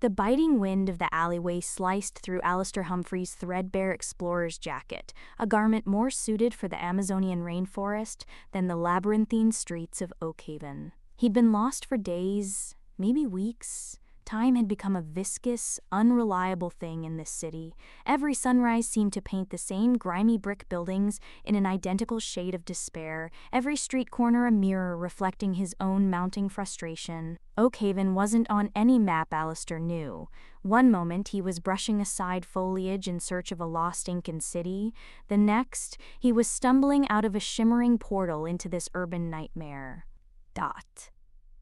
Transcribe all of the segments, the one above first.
The biting wind of the alleyway sliced through Alistair Humphrey's threadbare explorer's jacket, a garment more suited for the Amazonian rainforest than the labyrinthine streets of Oakhaven. He'd been lost for days, maybe weeks. Time had become a viscous, unreliable thing in this city. Every sunrise seemed to paint the same grimy brick buildings in an identical shade of despair, every street corner a mirror reflecting his own mounting frustration. Oakhaven wasn't on any map Alistair knew. One moment he was brushing aside foliage in search of a lost Incan city. The next, he was stumbling out of a shimmering portal into this urban nightmare.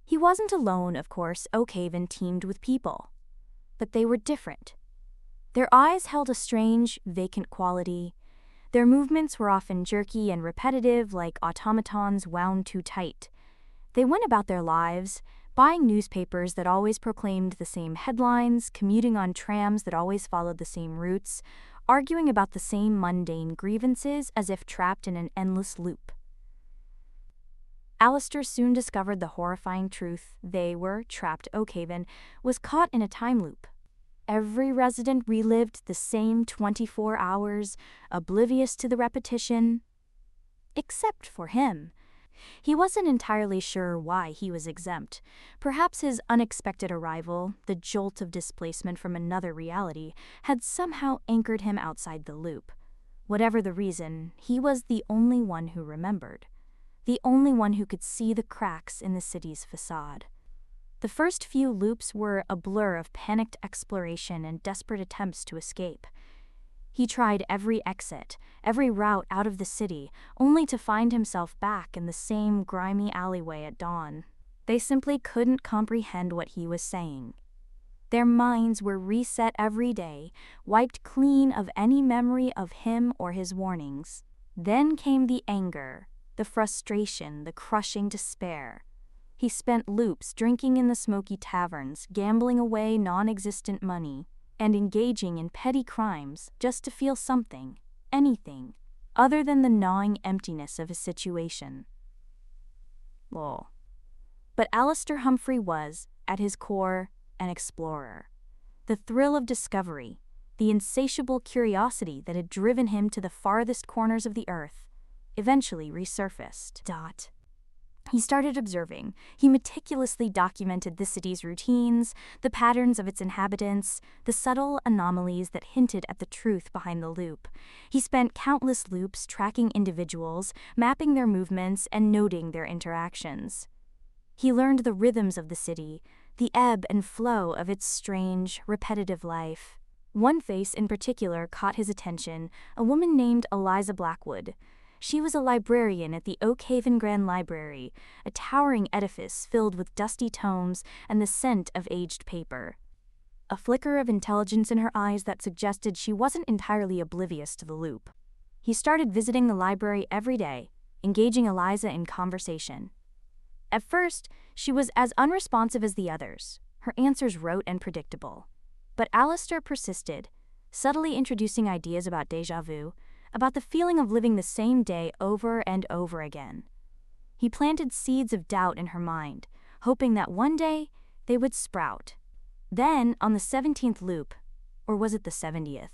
He wasn't alone, of course. Oakhaven teemed with people. But they were different. Their eyes held a strange, vacant quality. Their movements were often jerky and repetitive, like automatons wound too tight. They went about their lives, buying newspapers that always proclaimed the same headlines, commuting on trams that always followed the same routes, arguing about the same mundane grievances as if trapped in an endless loop. Alistair soon discovered the horrifying truth. They were trapped. Oakhaven was caught in a time loop. Every resident relived the same 24 hours, oblivious to the repetition. Except for him. He wasn't entirely sure why he was exempt. Perhaps his unexpected arrival, the jolt of displacement from another reality, had somehow anchored him outside the loop. Whatever the reason, he was the only one who remembered. The only one who could see the cracks in the city's facade. The first few loops were a blur of panicked exploration and desperate attempts to escape. He tried every exit, every route out of the city, only to find himself back in the same grimy alleyway at dawn. They simply couldn't comprehend what he was saying. Their minds were reset every day, wiped clean of any memory of him or his warnings. Then came the anger, the frustration, the crushing despair. He spent loops drinking in the smoky taverns, gambling away non-existent money, and engaging in petty crimes just to feel something, anything, other than the gnawing emptiness of his situation. But Alistair Humphrey was, at his core, an explorer. The thrill of discovery, the insatiable curiosity that had driven him to the farthest corners of the earth, eventually resurfaced. He started observing. He meticulously documented the city's routines, the patterns of its inhabitants, the subtle anomalies that hinted at the truth behind the loop. He spent countless loops tracking individuals, mapping their movements, and noting their interactions. He learned the rhythms of the city, the ebb and flow of its strange, repetitive life. One face in particular caught his attention, a woman named Eliza Blackwood. She was a librarian at the Oakhaven Grand Library, a towering edifice filled with dusty tomes and the scent of aged paper. A flicker of intelligence in her eyes that suggested she wasn't entirely oblivious to the loop. He started visiting the library every day, engaging Eliza in conversation. At first, she was as unresponsive as the others, her answers rote and predictable. But Alistair persisted, subtly introducing ideas about déjà vu, about the feeling of living the same day over and over again. He planted seeds of doubt in her mind, hoping that one day they would sprout. Then, on the 17th loop, or was it the 70th?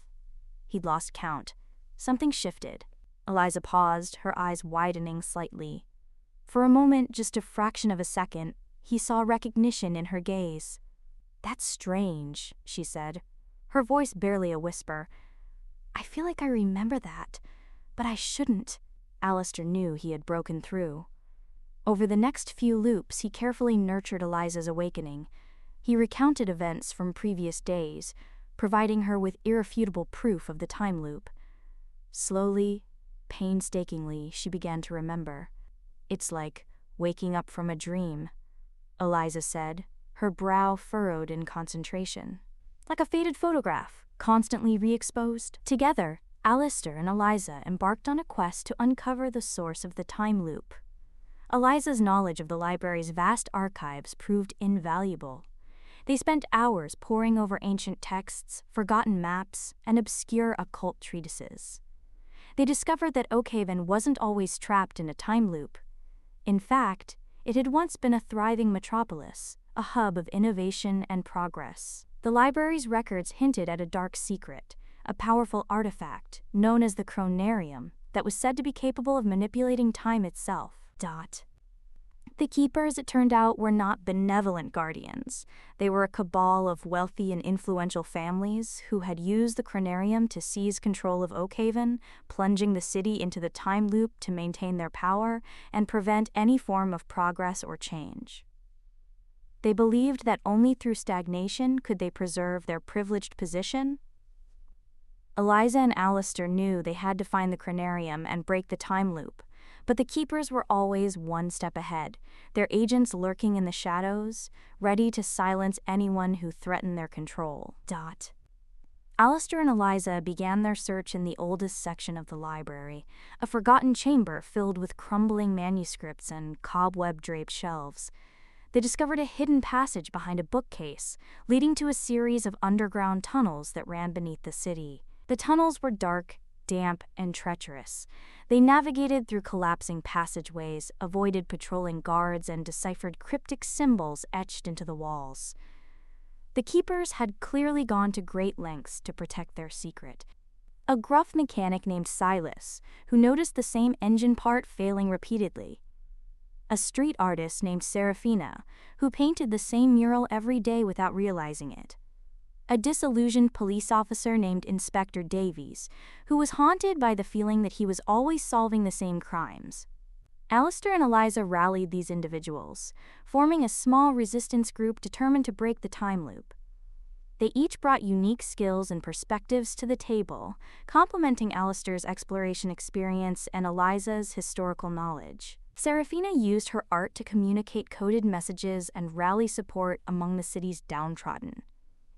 He'd lost count. Something shifted. Eliza paused, her eyes widening slightly. For a moment, just a fraction of a second, he saw recognition in her gaze. "That's strange," she said, her voice barely a whisper. "I feel like I remember that, but I shouldn't." Alistair knew he had broken through. Over the next few loops, he carefully nurtured Eliza's awakening. He recounted events from previous days, providing her with irrefutable proof of the time loop. Slowly, painstakingly, she began to remember. "It's like waking up from a dream," Eliza said, her brow furrowed in concentration. "Like a faded photograph, constantly re-exposed." Together, Alistair and Eliza embarked on a quest to uncover the source of the time loop. Eliza's knowledge of the library's vast archives proved invaluable. They spent hours poring over ancient texts, forgotten maps, and obscure occult treatises. They discovered that Oakhaven wasn't always trapped in a time loop. In fact, it had once been a thriving metropolis, a hub of innovation and progress. The library's records hinted at a dark secret, a powerful artifact known as the chronarium that was said to be capable of manipulating time itself. The keepers, it turned out, were not benevolent guardians. They were a cabal of wealthy and influential families who had used the chronarium to seize control of Oakhaven, plunging the city into the time loop to maintain their power and prevent any form of progress or change. They believed that only through stagnation could they preserve their privileged position. Eliza and Alistair knew they had to find the chronarium and break the time loop, but the keepers were always one step ahead, their agents lurking in the shadows, ready to silence anyone who threatened their control. Alistair and Eliza began their search in the oldest section of the library, a forgotten chamber filled with crumbling manuscripts and cobweb-draped shelves. They discovered a hidden passage behind a bookcase, leading to a series of underground tunnels that ran beneath the city. The tunnels were dark, damp, and treacherous. They navigated through collapsing passageways, avoided patrolling guards, and deciphered cryptic symbols etched into the walls. The keepers had clearly gone to great lengths to protect their secret. A gruff mechanic named Silas, who noticed the same engine part failing repeatedly. A street artist named Serafina, who painted the same mural every day without realizing it. A disillusioned police officer named Inspector Davies, who was haunted by the feeling that he was always solving the same crimes. Alistair and Eliza rallied these individuals, forming a small resistance group determined to break the time loop. They each brought unique skills and perspectives to the table, complementing Alistair's exploration experience and Eliza's historical knowledge. Serafina used her art to communicate coded messages and rally support among the city's downtrodden.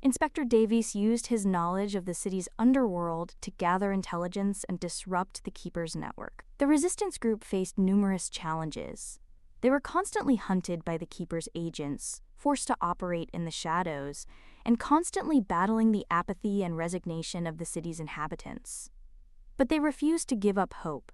Inspector Davies used his knowledge of the city's underworld to gather intelligence and disrupt the Keepers' network. The resistance group faced numerous challenges. They were constantly hunted by the Keepers' agents, forced to operate in the shadows, and constantly battling the apathy and resignation of the city's inhabitants. But they refused to give up hope.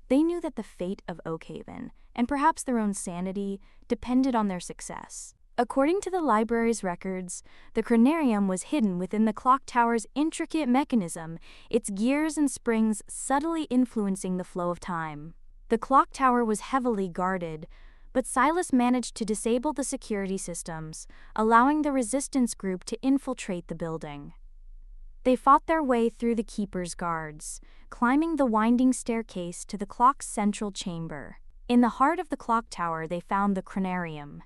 They knew that the fate of Oakhaven, and perhaps their own sanity, depended on their success. According to the library's records, the chronarium was hidden within the clock tower's intricate mechanism, its gears and springs subtly influencing the flow of time. The clock tower was heavily guarded, but Silas managed to disable the security systems, allowing the resistance group to infiltrate the building. They fought their way through the keeper's guards, climbing the winding staircase to the clock's central chamber. In the heart of the clock tower, they found the chronarium.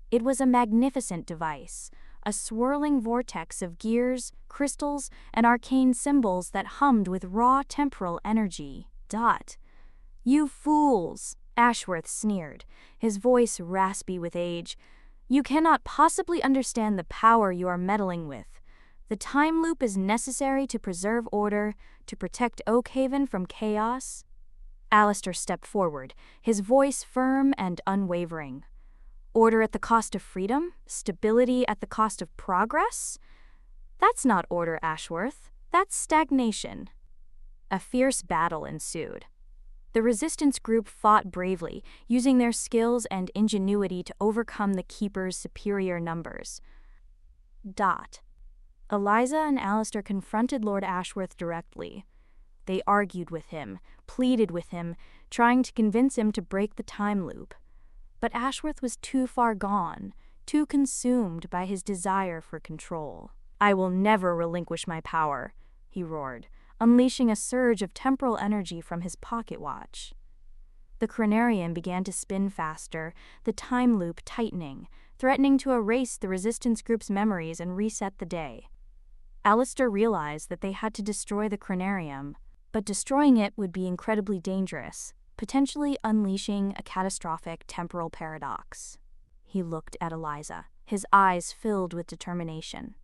It was a magnificent device, a swirling vortex of gears, crystals, and arcane symbols that hummed with raw temporal energy. "You fools!" Ashworth sneered, his voice raspy with age. "You cannot possibly understand the power you are meddling with. The time loop is necessary to preserve order, to protect Oakhaven from chaos." Alistair stepped forward, his voice firm and unwavering. "Order at the cost of freedom? Stability at the cost of progress? That's not order, Ashworth. That's stagnation." A fierce battle ensued. The resistance group fought bravely, using their skills and ingenuity to overcome the Keepers' superior numbers. Eliza and Alistair confronted Lord Ashworth directly. They argued with him, pleaded with him, trying to convince him to break the time loop. But Ashworth was too far gone, too consumed by his desire for control. "I will never relinquish my power," he roared, unleashing a surge of temporal energy from his pocket watch. The chronarium began to spin faster, the time loop tightening, threatening to erase the resistance group's memories and reset the day. Alistair realized that they had to destroy the chronarium, but destroying it would be incredibly dangerous, potentially unleashing a catastrophic temporal paradox. He looked at Eliza, his eyes filled with determination.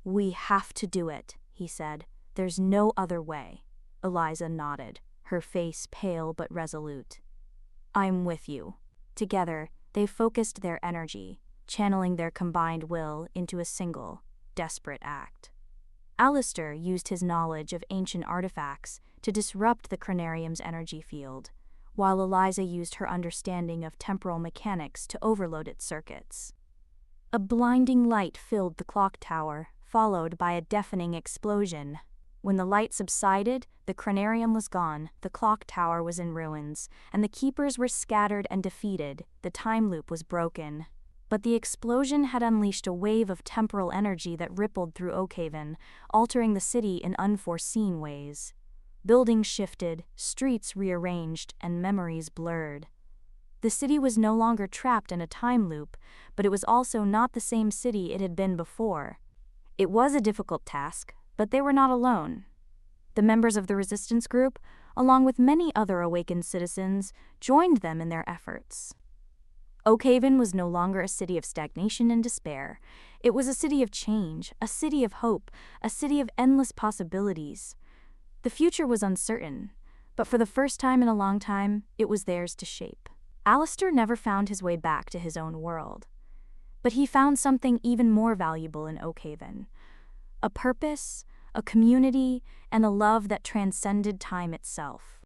"We have to do it," he said. "There's no other way." Eliza nodded, her face pale but resolute. "I'm with you." Together, they focused their energy, channeling their combined will into a single, desperate act. Alistair used his knowledge of ancient artifacts to disrupt the chronarium's energy field, while Eliza used her understanding of temporal mechanics to overload its circuits. A blinding light filled the clock tower, followed by a deafening explosion. When the light subsided, the cranarium was gone, the clock tower was in ruins, and the keepers were scattered and defeated. The time loop was broken. But the explosion had unleashed a wave of temporal energy that rippled through Oakhaven, altering the city in unforeseen ways. Buildings shifted, streets rearranged, and memories blurred. The city was no longer trapped in a time loop, but it was also not the same city it had been before. It was a difficult task, but they were not alone. The members of the resistance group, along with many other awakened citizens, joined them in their efforts. Oakhaven was no longer a city of stagnation and despair. It was a city of change, a city of hope, a city of endless possibilities. The future was uncertain, but for the first time in a long time, it was theirs to shape. Alistair never found his way back to his own world. But he found something even more valuable in Oakhaven: a purpose, a community, and a love that transcended time itself.